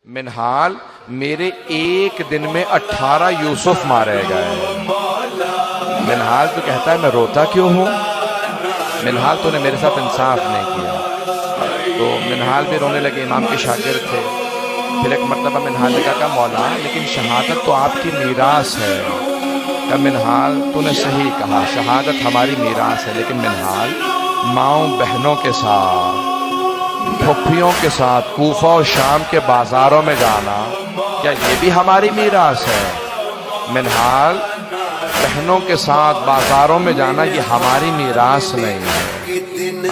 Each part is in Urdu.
منہال میرے ایک دن میں 18 یوسف مارے گئے۔ منہال تو کہتا ہے میں روتا کیوں ہوں؟ منہال تو نے میرے ساتھ انصاف نہیں کیا۔ تو منہال بھی رونے لگے، امام کے شاگرد تھے۔ پھر ایک مرتبہ منہال نے کہا مولا لیکن شہادت تو آپ کی میراث ہے۔ کہ منہال تو نے صحیح کہا، شہادت ہماری میراث ہے، لیکن منہال ماؤں بہنوں کے ساتھ، پھوپھیوں کے ساتھ کوفہ اور شام کے بازاروں میں جانا کیا یہ بھی ہماری میراث ہے؟ منہال بہنوں کے ساتھ بازاروں میں جانا یہ ہماری میراث نہیں ہے۔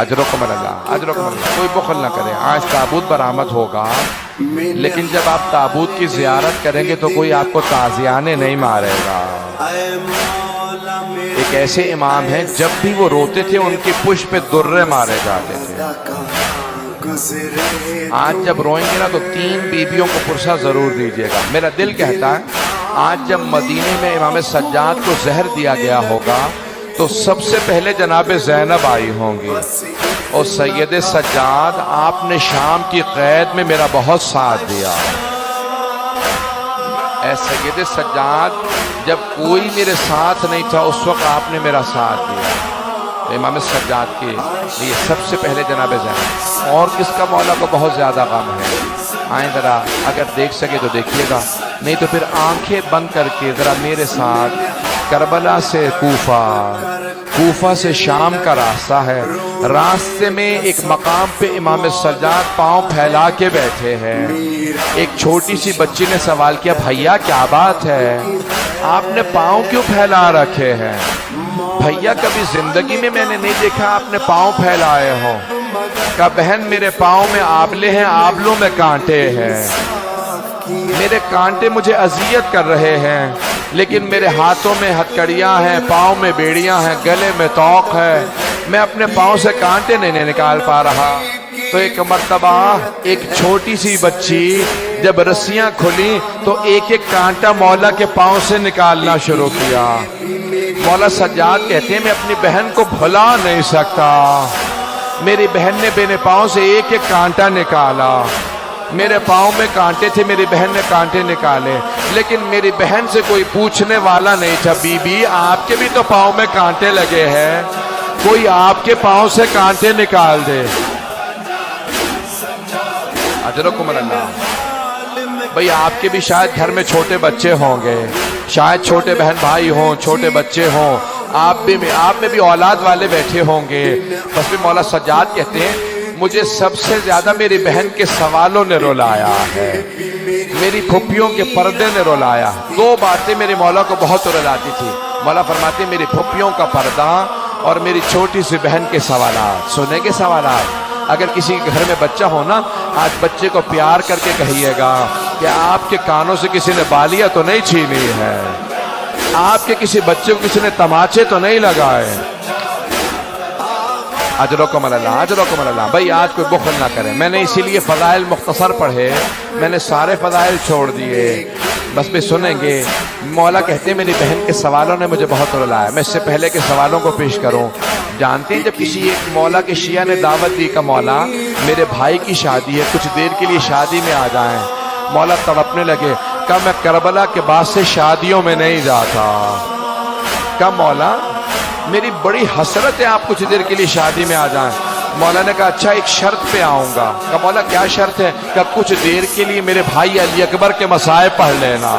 اجرکم اللہ، اجرکم اللہ۔ کوئی بخل نہ کرے، آج تابوت برآمد ہوگا، لیکن جب آپ تابوت کی زیارت کریں گے تو کوئی آپ کو تازیانے نہیں مارے گا۔ ایک ایسے امام ہیں جب بھی وہ روتے تھے ان کی پشت پہ درے مارے جاتے تھے۔ آج جب روئیں گے نا تو 3 بیویوں کو پرسہ ضرور دیجیے گا۔ میرا دل کہتا ہے آج جب مدینے میں امام سجاد کو زہر دیا گیا ہوگا تو سب سے پہلے جناب زینب آئی ہوں گی۔ اور سید سجاد آپ نے شام کی قید میں میرا بہت ساتھ دیا۔ اے سید سجاد جب کوئی میرے ساتھ نہیں تھا اس وقت آپ نے میرا ساتھ دیا۔ امام سجاد کے لیے سب سے پہلے جناب زینب۔ اور کس کا مولا کو بہت زیادہ غم ہے؟ آئیں ذرا، اگر دیکھ سکے تو دیکھیے گا، نہیں تو پھر آنکھیں بند کر کے ذرا میرے ساتھ کربلا سے کوفہ، کوفہ سے شام کا راستہ ہے۔ راستے میں ایک مقام پہ امام سجاد پاؤں پھیلا کے بیٹھے ہیں۔ ایک چھوٹی سی بچی نے سوال کیا بھیا کیا بات ہے، آپ نے پاؤں کیوں پھیلا رکھے ہیں؟ بھیا کبھی زندگی میں نے نہیں دیکھا آپ نے پاؤں پھیلائے ہوں۔ کہا بہن میرے پاؤں میں آبلے ہیں، آبلوں میں کانٹے ہیں، میرے کانٹے مجھے اذیت کر رہے ہیں، لیکن میرے ہاتھوں میں ہتکڑیاں ہیں، پاؤں میں بیڑیاں ہیں، گلے میں توق ہے، میں اپنے پاؤں سے کانٹے نہیں نکال پا رہا۔ تو ایک مرتبہ ایک چھوٹی سی بچی جب رسیاں کھلی تو ایک ایک کانٹا مولا کے پاؤں سے نکالنا شروع کیا۔ مولا سجاد کہتے ہیں میں اپنی بہن کو بھلا نہیں سکتا، میری بہن نے میرے پاؤں سے ایک ایک کانٹا نکالا۔ میرے پاؤں میں کانٹے تھے، میری بہن نے کانٹے نکالے، لیکن میری بہن سے کوئی پوچھنے والا نہیں تھا بی بی آپ کے بھی تو پاؤں میں کانٹے لگے ہیں، کوئی آپ کے پاؤں سے کانٹے نکال دے۔ اجرکم اللہ۔ بھئی آپ کے بھی شاید گھر میں چھوٹے بچے ہوں گے، شاید چھوٹے بہن بھائی ہوں، چھوٹے بچے ہوں، آپ میں بھی اولاد والے بیٹھے ہوں گے۔ بس بھی مولا سجاد کہتے ہیں مجھے سب سے زیادہ میری بہن کے سوالوں نے رلایا ہے، میری پھوپھیوں کے پردے نے رلایا۔ 2 باتیں میرے مولا کو بہت رلاتی تھی۔ مولا فرماتے ہیں میری پھوپھیوں کا پردہ اور میری چھوٹی سی بہن کے سوالات، سنیں گے سوالات۔ اگر کسی کے گھر میں بچہ ہو نا، آج بچے کو پیار کر کے کہیے گا کہ آپ کے کانوں سے کسی نے بالیاں تو نہیں چھینی ہے، آپ کے کسی بچے کو کسی نے تماچے تو نہیں لگائے۔ اجرکم اللہ، اجرکم اللہ۔ بھائی آج کوئی بخل نہ کرے، میں نے اسی لیے فضائل مختصر پڑھے، میں نے سارے فضائل چھوڑ دیے، بس بھی سنیں گے۔ مولا کہتے ہیں میری بہن کے سوالوں نے مجھے بہت رلایا۔ میں اس سے پہلے کے سوالوں کو پیش کروں۔ جانتے ہیں جب کسی ایک مولا کے شیعہ نے دعوت دی کہ مولا میرے بھائی کی شادی ہے، کچھ دیر کے لیے شادی میں آ جائیں، مولا تڑپنے لگے، کہا میں کربلا کے بعد سے شادیوں میں نہیں جاتا۔ کہا مولا میری بڑی حسرت ہے آپ کچھ دیر کے لیے شادی میں آ جائیں۔ مولا نے کہا اچھا ایک شرط پہ آؤں گا۔ کہا مولا کیا شرط ہے؟ کہ کچھ دیر کے لیے میرے بھائی علی اکبر کے مصائب پڑھ لینا،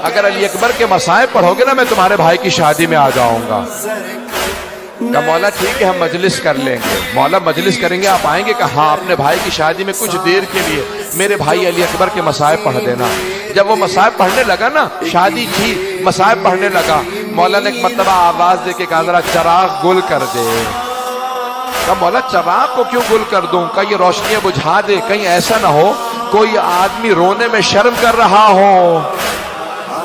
اگر علی اکبر کے مصائب پڑھو گے نا میں تمہارے بھائی کی شادی میں آ جاؤں گا۔ کہا مولا ٹھیک ہے ہم مجلس کر لیں گے۔ مولا مجلس کریں گے آپ آئیں گے؟ کہ ہاں اپنے بھائی کی شادی میں کچھ دیر کے لیے میرے بھائی علی اکبر کے مصائب پڑھ دینا۔ جب وہ مصائب پڑھنے لگا نا، شادی تھی مصائب پڑھنے لگا، مولا نے ایک مرتبہ آواز دے کے کہا ذرا چراغ گل کر دے۔ کہا مولا چراغ کو کیوں گل کر دوں؟ کہا یہ روشنیاں بجھا دے، کہیں ایسا نہ ہو کوئی آدمی رونے میں شرم کر رہا ہو۔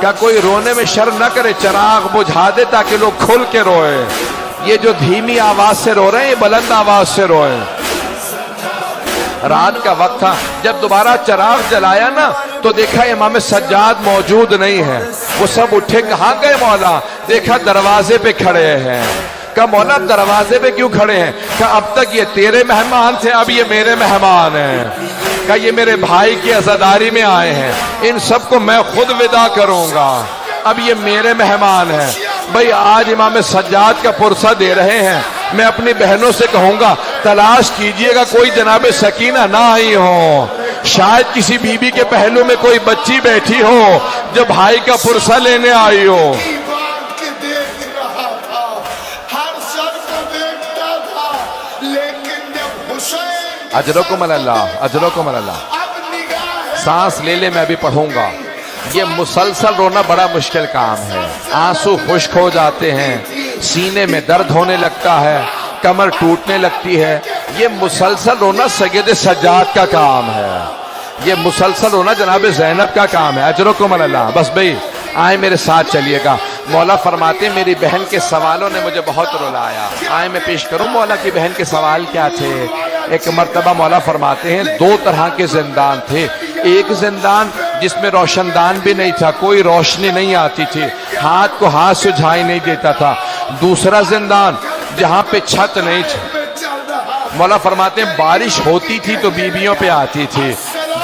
کہا کوئی رونے میں شرم نہ کرے، چراغ بجھا دے تاکہ لوگ کھل کے روئے۔ یہ جو دھیمی آواز سے رو رہے ہیں یہ بلند آواز سے روئے۔ رات کا وقت تھا، جب دوبارہ چراغ جلایا نا تو دیکھا امام سجاد موجود نہیں ہے۔ وہ سب اٹھے، کہاں گئے مولا؟ دیکھا دروازے پہ کھڑے ہیں۔ کہا مولا دروازے پہ کیوں کھڑے ہیں؟ کہا اب تک یہ تیرے مہمان تھے، اب یہ میرے مہمان ہیں۔ کہ یہ میرے بھائی کی عزاداری میں آئے ہیں، ان سب کو میں خود ودا کروں گا، اب یہ میرے مہمان ہیں۔ بھئی آج امام سجاد کا پرسہ دے رہے ہیں، میں اپنی بہنوں سے کہوں گا تلاش کیجئے گا کوئی جناب سکینہ نہ آئی ہو، شاید کسی بی بی کے پہلو میں کوئی بچی بیٹھی ہو جو بھائی کا پرسہ لینے آئی ہو۔ اجرکم اللہ، اجرکم اللہ۔ سانس لے لے، میں ابھی پڑھوں گا۔ یہ مسلسل رونا بڑا مشکل کام ہے، آنسو خشک ہو جاتے ہیں، سینے میں درد ہونے لگتا ہے، کمر ٹوٹنے لگتی ہے۔ یہ مسلسل رونا سید سجاد کا کام ہے، یہ مسلسل رونا جناب زینب کا کام ہے۔ اجرکم اللہ۔ بس بھئی آئے میرے ساتھ چلیے گا۔ مولا فرماتے ہیں میری بہن کے سوالوں نے مجھے بہت رلایا۔ آئے میں پیش کروں مولا کی بہن کے سوال کیا تھے۔ ایک مرتبہ مولا فرماتے ہیں دو طرح کے زندان تھے، ایک زندان جس میں روشن دان بھی نہیں تھا، کوئی روشنی نہیں آتی تھی، ہاتھ کو ہاتھ سجھائی نہیں دیتا تھا۔ دوسرا زندان جہاں پہ چھت نہیں تھی، مولا فرماتے ہیں بارش ہوتی تھی تو بیویوں پہ آتی تھی،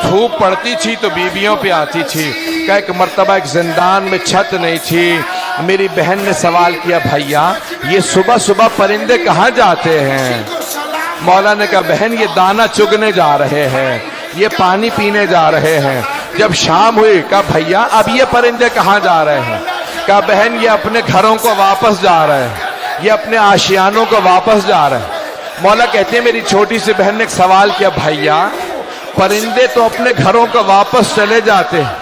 دھوپ پڑتی تھی تو بیویوں پہ آتی تھی۔ کہ ایک مرتبہ ایک زندان میں چھت نہیں تھی، میری بہن نے سوال کیا بھیا یہ صبح صبح پرندے کہاں جاتے ہیں؟ مولا نے کہا بہن یہ دانہ چگنے جا رہے ہیں، یہ پانی پینے جا رہے ہیں۔ جب شام ہوئی کہا بھیا اب یہ پرندے کہاں جا رہے ہیں؟ کہا بہن یہ اپنے گھروں کو واپس جا رہے ہیں، یہ اپنے آشیانوں کو واپس جا رہے ہیں۔ مولا کہتے ہیں میری چھوٹی سی بہن نے ایک سوال کیا بھیا پرندے تو اپنے گھروں کو واپس چلے جاتے ہیں،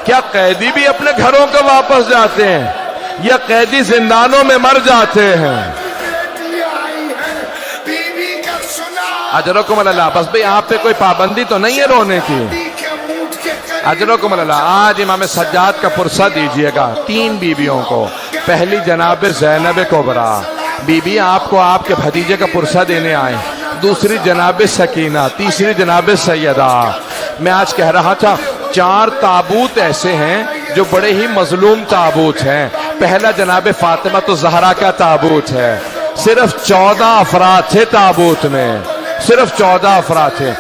کیا قیدی بھی اپنے گھروں کو واپس جاتے ہیں یا قیدی زندانوں میں مر جاتے ہیں؟ اجرکم اللہ۔ بس بھئی آپ پہ کوئی پابندی تو نہیں ہے رونے کی؟ اجرکم اللہ۔ آج امام سجاد کا پرسہ دیجئے گا تین بیویوں کو۔ پہلی جناب زینب کبریٰ بی بی آپ کو آپ کے بھتیجے کا پرسہ دینے آئے، دوسری جناب سکینہ، تیسری جناب سیدہ۔ میں آج کہہ رہا تھا 4 تابوت ایسے ہیں جو بڑے ہی مظلوم تابوت ہیں۔ پہلا جناب فاطمہ الزہرا کا تابوت ہے، صرف 14 افراد تھے تابوت میں، صرف 14 افراد تھے۔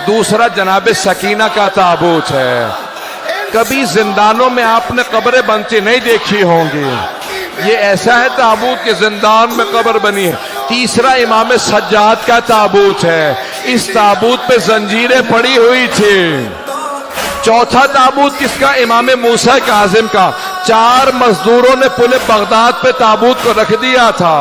دوسرا جناب سکینہ کا تابوت ہے، کبھی زندانوں میں آپ نے قبریں بنتی نہیں دیکھی ہوں گی، یہ ایسا ہے تابوت کہ زندان میں قبر بنی ہے۔ تیسرا امام سجاد کا تابوت ہے، اس تابوت پہ زنجیریں پڑی ہوئی تھی۔ چوتھا تابوت کس کا؟ امام موسیٰ کاظم کا۔ 4 مزدوروں نے پل بغداد پہ تابوت کو رکھ دیا تھا۔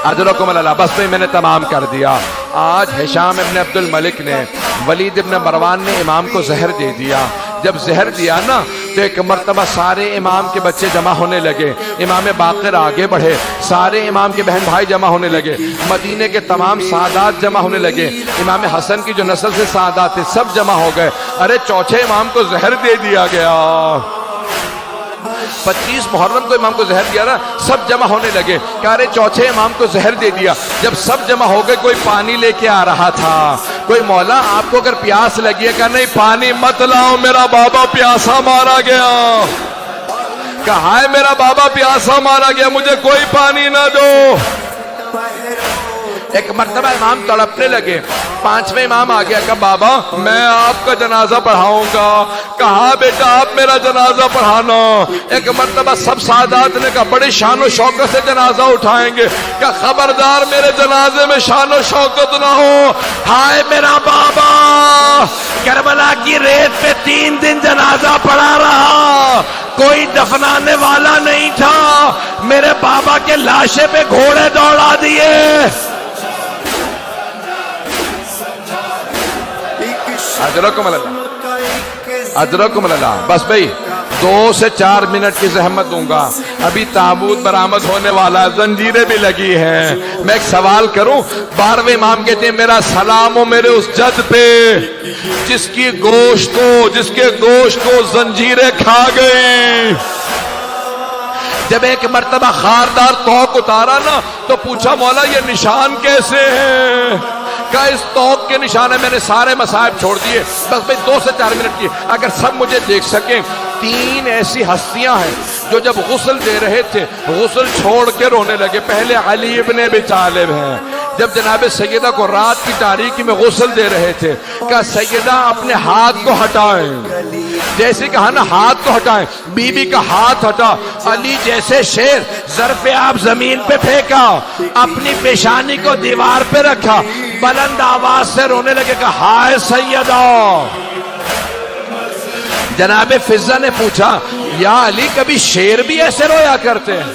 اجرکم اللہ۔ بس میں نے تمام کر دیا۔ آج ہشام ابن عبد الملک نے ولید ابن مروان نے امام کو زہر دے دیا۔ جب زہر دیا نا تو ایک مرتبہ سارے امام کے بچے جمع ہونے لگے، امام باقر آگے بڑھے، سارے امام کے بہن بھائی جمع ہونے لگے، مدینے کے تمام سادات جمع ہونے لگے، امام حسن کی جو نسل سے سادات تھے سب جمع ہو گئے۔ ارے چوتھے امام کو زہر دے دیا گیا۔ 25 محرم کو امام کو زہر دیا نا، سب جمع ہونے لگے کہ ارے چوتھے امام کو زہر دے دیا۔ جب سب جمع ہو گئے کوئی پانی لے کے آ رہا تھا، کوئی مولا آپ کو اگر پیاس لگی ہے کہ نہیں پانی مت لاؤ میرا بابا پیاسا مارا گیا، کہا ہے میرا بابا پیاسا مارا گیا مجھے کوئی پانی نہ دو۔ ایک مرتبہ امام تڑپنے لگے، 5ویں امام آ گیا کہ بابا میں آپ کا جنازہ پڑھاؤں گا، کہا بیٹا آپ میرا جنازہ پڑھانا۔ ایک مرتبہ سب سادات نے کہا بڑی شان و شوکت سے جنازہ اٹھائیں گے، کہ خبردار میرے جنازے میں شان و شوکت نہ ہو۔ ہائے میرا بابا کربلا کی ریت پہ 3 دن جنازہ پڑھا رہا، کوئی دفنانے والا نہیں تھا، میرے بابا کے لاشے پہ گھوڑے دوڑا دیے۔ اجرکم اللہ، اجرکم اللہ۔ بس بھئی 2 سے 4 منٹ کی زحمت دوں گا، ابھی تابوت برآمد ہونے والا، زنجیریں بھی لگی ہیں۔ میں ایک سوال کروں، 12ویں امام کہتے ہیں میرا سلام ہو میرے اس جد پہ جس کے گوشت کو زنجیریں کھا گئی۔ جب ایک مرتبہ خاردار توق اتارا نا تو پوچھا مولا یہ نشان کیسے ہیں؟ کہا اس توق کے نشان ہے، میں نے سارے مصائب چھوڑ دیے۔ بس بھئی 2 سے 4 منٹ کی اگر سب مجھے دیکھ سکیں، 3 ایسی ہستیاں ہیں جو جب غسل دے رہے تھے غسل چھوڑ کے رونے لگے۔ پہلے علی ابن ابی طالب ہیں، جب جناب سیدہ کو رات کی تاریکی میں غسل دے رہے تھے، کہا سیدہ اپنے ہاتھ کو ہٹائیں، جیسے کہا نا ہاتھ کو ہٹائیں، بی بی کا ہاتھ ہٹا، علی جیسے شیر ظرف آپ زمین پہ پھینکا، اپنی پیشانی کو دیوار پہ رکھا، بلند آواز سے رونے لگے، کہا ہائے سیدہ۔ جناب فضہ نے پوچھا یا علی کبھی شیر بھی ایسے رویا کرتے ہیں؟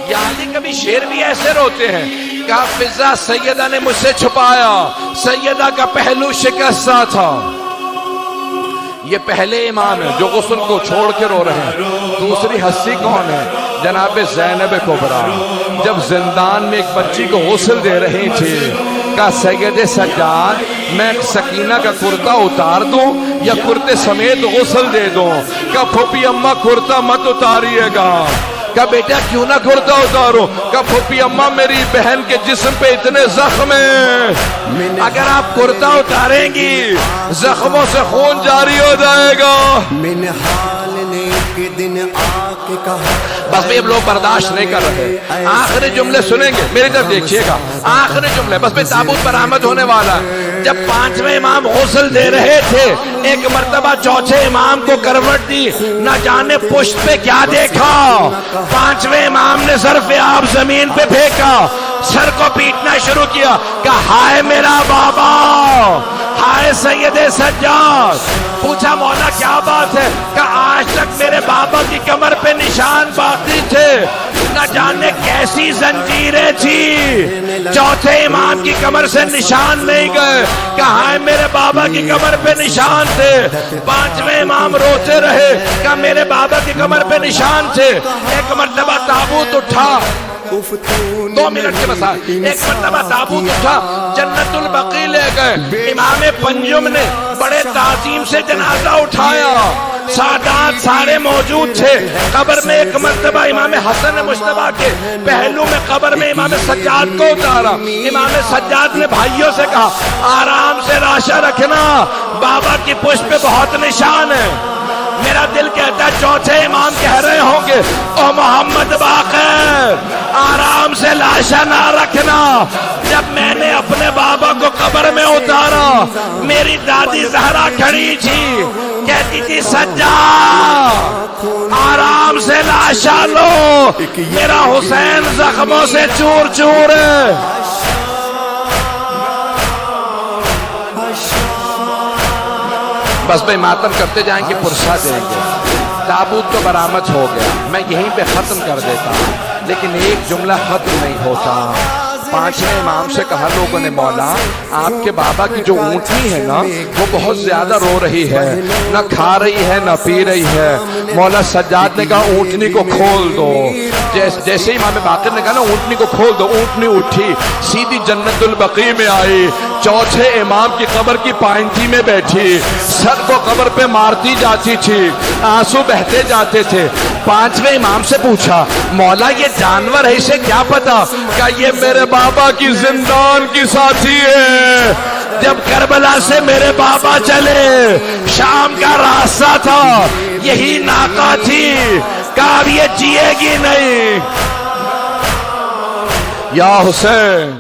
یا علی کبھی شیر بھی ایسے روتے ہیں؟ کہا فضہ سیدہ نے مجھ سے چھپایا، سیدہ کا پہلو شکستہ تھا۔ یہ پہلے امام ہے جو غسل کو چھوڑ کے رو رہے ہیں۔ دوسری ہستی کون ہے؟ جناب زینب کبریٰ، جب زندان میں ایک بچی کو غسل دے رہی تھی، کہا سید سجاد میں سکینہ کا کرتا اتار دوں یا کرتے سمیت غسل دے دوں؟ کہا پھوپھی اماں کرتا مت اتاریے گا۔ کہا بیٹا کیوں نہ کرتا اتارو؟ کہا پھوپھی اماں میری بہن کے جسم پہ اتنے زخم ہیں، اگر آپ کرتا اتاریں گی زخموں سے خون جاری ہو جائے گا۔ بس بھی اب لوگ برداشت نہیں کر رہے، آخری جملے سنیں گے، میری طرف دیکھیے گا، آخری جملے، بس بھی تابوت برآمد ہونے والا۔ جب پانچویں امام غسل دے رہے تھے، ایک مرتبہ چوتھے امام کو کروٹ دی، نہ جانے پشت پہ کیا دیکھا، پانچویں امام نے ظرف آب زمین پہ پھینکا، سر کو پیٹنا شروع کیا، کہا ہائے میرا بابا، ہائے سید سجاد۔ پوچھا مولا کیا بات ہے؟ کہا آج تک میرے بابا کی کمر پہ نشان باقی تھے، نہ جانے کیسی زنجیریں تھی، چوتھے امام کی کمر سے نشان نہیں گئے، کہا ہائے میرے بابا کی کمر پہ نشان تھے۔ پانچویں امام روتے رہے، کہا میرے بابا کی کمر پہ نشان تھے۔ ایک مرتبہ تابوت اٹھا، 2 منٹ کے مسائل، ایک مرتبہ تابوت اٹھا، جنت البقیع لے گئے، امام پنجم نے بڑے تعظیم سے جنازہ اٹھایا، سادات سارے موجود تھے، قبر میں ایک مرتبہ امام حسن مجتبیٰ کے پہلو میں قبر میں امام سجاد کو اتارا، امام سجاد نے بھائیوں سے کہا آرام سے لاشا رکھنا، بابا کی پشت پہ بہت نشان ہے۔ میرا دل کہتا ہے چوتھے امام کہہ رہے ہوں گے او محمد باقر آرام سے لاشا نہ رکھنا۔ جب میں نے اپنے بابا کو قبر میں اتارا، میری دادی زہرا کھڑی تھی، کہتی تھی سجاد آرام سے لاشا لو، میرا حسین زخموں سے چور چور ہے۔ بس بھائی ماتم کرتے جائیں گے، پرسہ دیں گے، تابوت تو برآمد ہو گیا، میں یہیں پہ ختم کر دیتا ہوں، لیکن ایک جملہ ختم نہیں ہوتا۔ پانچویں امام سے کہا لوگوں نے مولا آپ کے بابا کی جو اونٹنی ہے نا وہ بہت زیادہ رو رہی ہے، نہ کھا رہی ہے نہ پی رہی ہے۔ مولا سجاد نے کہا اونٹنی کو کھول دو، جیسے امام باقر نے کہا نا اونٹنی کو کھول دو، اونٹنی اٹھی سیدھی جنت البقیع میں آئی، چوتھے امام کی قبر کی پائنٹی میں بیٹھی، سر کو قبر پہ مارتی جاتی تھی، آنسو بہتے جاتے تھے۔ پانچویں امام سے پوچھا مولا یہ جانور ہے اسے کیا پتا؟ کہ یہ میرے بابا کی زندان کی ساتھی ہے، جب کربلا سے میرے بابا چلے شام کا راستہ تھا، یہی ناکہ تھی، کہا اب یہ جیے گی نہیں۔ یا حسین